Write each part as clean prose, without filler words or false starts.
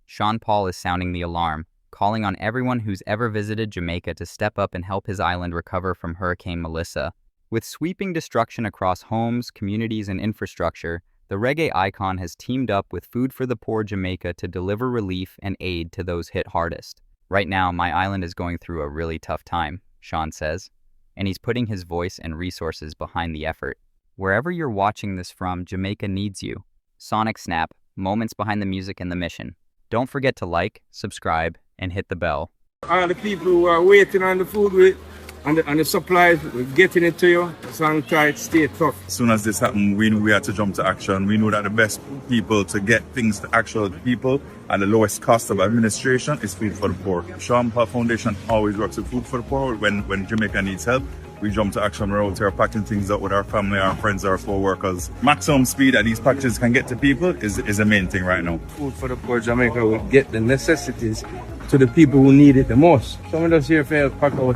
Sean Paul is sounding the alarm, calling on everyone who's ever visited Jamaica to step up and help his island recover from Hurricane Melissa. With sweeping destruction across homes, communities, and infrastructure, the reggae icon has teamed up with Food for the Poor Jamaica to deliver relief and aid to those hit hardest. Right now, my island is going through a really tough time, Sean says, and he's putting his voice and resources behind the effort. Wherever you're watching this from, Jamaica needs you. Sonic Snap, moments behind the music and the mission. Don't forget to like, subscribe, and hit the bell. All the people who are waiting on the food and the supplies, we're getting it to you. So hang tight, stay tough. As soon as this happened, we knew we had to jump to action. We knew that the best people to get things to actual people and the lowest cost of administration is Food for the Poor. Sean Paul Foundation always works with Food for the Poor. When Jamaica needs help, we jump to action. We're out here packing things up with our family, our friends, our co-workers. Maximum speed that these packages can get to people is the main thing right now. Food for the Poor Jamaica will get the necessities to the people who need it the most. Some of us here fail pack out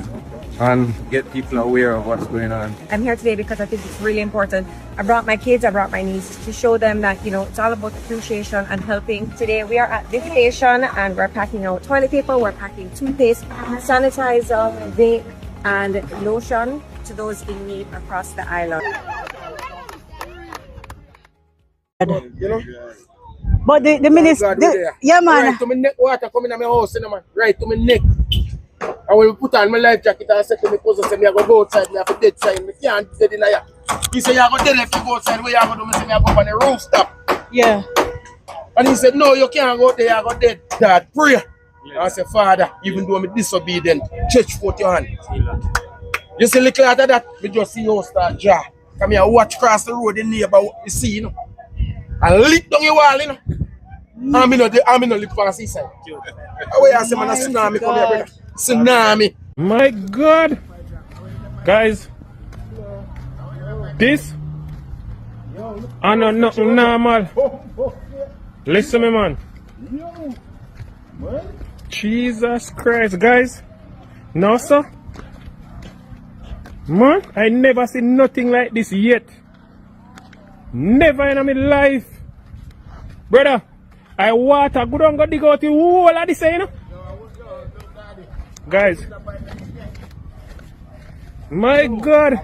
and get people aware of what's going on. I'm here today because I think it's really important. I brought my kids, I brought my nieces to show them that, it's all about appreciation and helping. Today we are at this station and we're packing out toilet paper, we're packing toothpaste, sanitizer, vape, and lotion to those in need across the island. But the minister, yeah man. Right to my neck, water coming in my house, man. Right to my neck. I will put on my life jacket and I said to my cousin, say, I go outside, me have a dead side. I can't dead in here. He said, you go dead if you go outside, where you go do? I said, I go up on the rooftop. Yeah. And he said, no, you can't go there, you go dead. Dad, pray. I said, Father, even though I'm disobedient, church forth your hand. You see, little after that, we just see you start jar. Come here, watch across the road, the neighbor, you see, and lick down your wall, I'm in lick past the side. Away, I say, man, a tsunami come here, brother. Tsunami. My God. Guys, this I know nothing normal. Listen me, man. Jesus Christ, guys. No, sir. Man, I never seen nothing like this yet. Never in my life. Brother, I water good on go dig out the whole of this, Guys. My God.